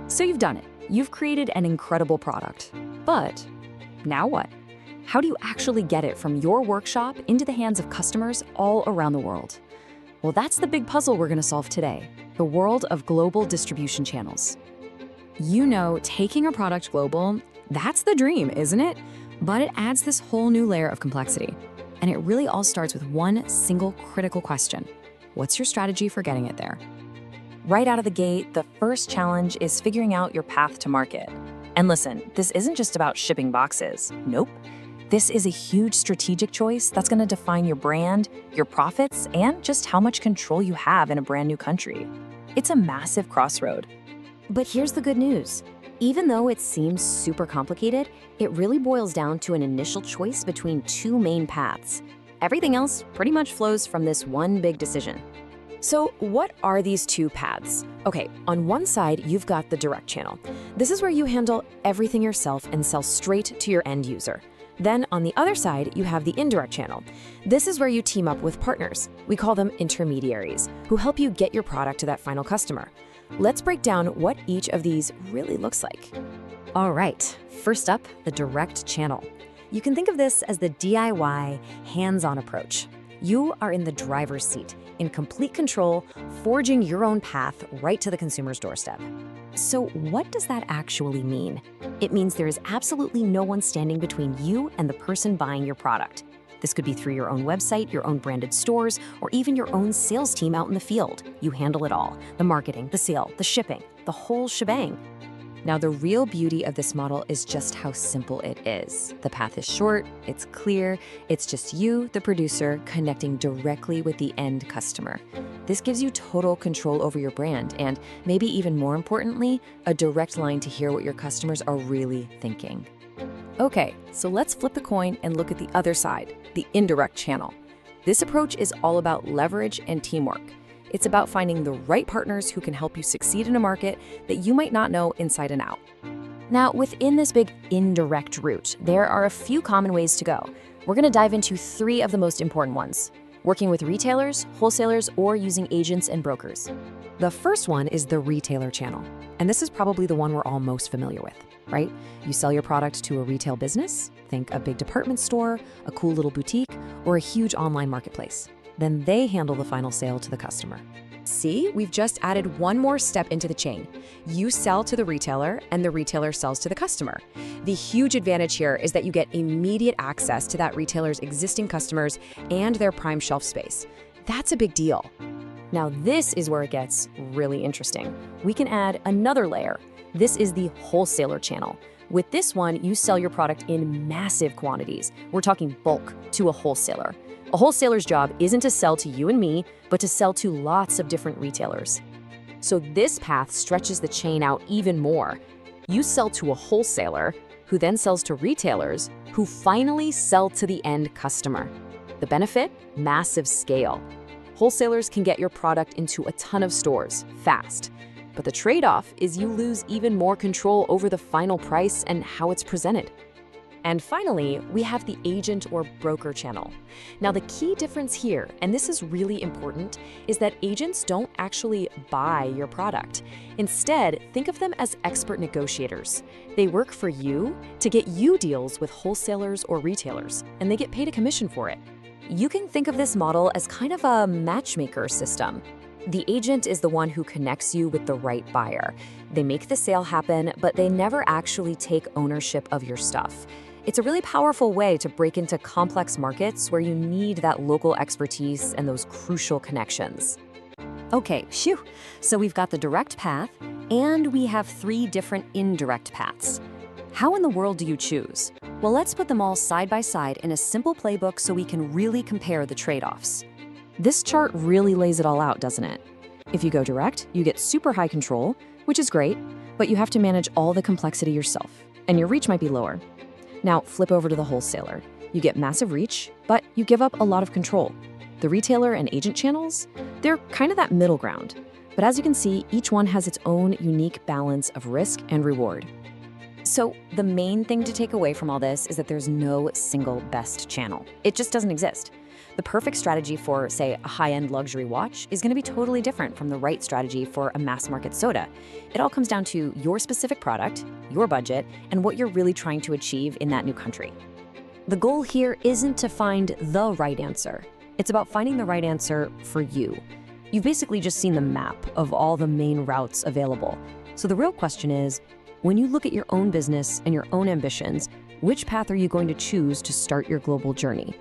So you've done it. You've created an incredible product. But now what? How do you actually get it from your workshop into the hands of customers all around the world? Well, that's the big puzzle we're going to solve today, the world of global distribution channels. You know, taking a product global, that's the dream, isn't it? But it adds this whole new layer of complexity. And it really all starts with one single critical question. What's your strategy for getting it there? Right out of the gate, the first challenge is figuring out your path to market. And listen, this isn't just about shipping boxes. Nope. This is a huge strategic choice that's going to define your brand, your profits, and just how much control you have in a brand new country. It's a massive crossroad. But here's the good news. Even though it seems super complicated, it really boils down to an initial choice between two main paths. Everything else pretty much flows from this one big decision. So what are these two paths? Okay, on one side, you've got the direct channel. This is where you handle everything yourself and sell straight to your end user. Then on the other side, you have the indirect channel. This is where you team up with partners. We call them intermediaries, who help you get your product to that final customer. Let's break down what each of these really looks like. All right, first up, the direct channel. You can think of this as the DIY, hands-on approach. You are in the driver's seat, in complete control, forging your own path right to the consumer's doorstep. So what does that actually mean? It means there is absolutely no one standing between you and the person buying your product. This could be through your own website, your own branded stores, or even your own sales team out in the field. You handle it all: the marketing, the sale, the shipping, the whole shebang. Now, the real beauty of this model is just how simple it is. The path is short, it's clear, it's just you, the producer, connecting directly with the end customer. This gives you total control over your brand and, maybe even more importantly, a direct line to hear what your customers are really thinking. Okay, so let's flip the coin and look at the other side, the indirect channel. This approach is all about leverage and teamwork. It's about finding the right partners who can help you succeed in a market that you might not know inside and out. Now, within this big indirect route, there are a few common ways to go. We're going to dive into three of the most important ones: working with retailers, wholesalers, or using agents and brokers. The first one is the retailer channel, and this is probably the one we're all most familiar with, right? You sell your product to a retail business, think a big department store, a cool little boutique, or a huge online marketplace. Then they handle the final sale to the customer. See, we've just added one more step into the chain. You sell to the retailer, and the retailer sells to the customer. The huge advantage here is that you get immediate access to that retailer's existing customers and their prime shelf space. That's a big deal. Now, this is where it gets really interesting. We can add another layer. This is the wholesaler channel. With this one, you sell your product in massive quantities. We're talking bulk to a wholesaler. A wholesaler's job isn't to sell to you and me, but to sell to lots of different retailers. So this path stretches the chain out even more. You sell to a wholesaler, who then sells to retailers, who finally sell to the end customer. The benefit? Massive scale. Wholesalers can get your product into a ton of stores, fast. But the trade-off is you lose even more control over the final price and how it's presented. And finally, we have the agent or broker channel. Now, the key difference here, and this is really important, is that agents don't actually buy your product. Instead, think of them as expert negotiators. They work for you to get you deals with wholesalers or retailers, and they get paid a commission for it. You can think of this model as kind of a matchmaker system. The agent is the one who connects you with the right buyer. They make the sale happen, but they never actually take ownership of your stuff. It's a really powerful way to break into complex markets where you need that local expertise and those crucial connections. Okay, phew. So we've got the direct path, and we have three different indirect paths. How in the world do you choose? Well, let's put them all side by side in a simple playbook so we can really compare the trade-offs. This chart really lays it all out, doesn't it? If you go direct, you get super high control, which is great, but you have to manage all the complexity yourself, and your reach might be lower. Now, flip over to the wholesaler. You get massive reach, but you give up a lot of control. The retailer and agent channels, they're kind of that middle ground. But as you can see, each one has its own unique balance of risk and reward. So the main thing to take away from all this is that there's no single best channel. It just doesn't exist. The perfect strategy for, say, a high-end luxury watch is going to be totally different from the right strategy for a mass-market soda. It all comes down to your specific product, your budget, and what you're really trying to achieve in that new country. The goal here isn't to find the right answer. It's about finding the right answer for you. You've basically just seen the map of all the main routes available. So the real question is, when you look at your own business and your own ambitions, which path are you going to choose to start your global journey?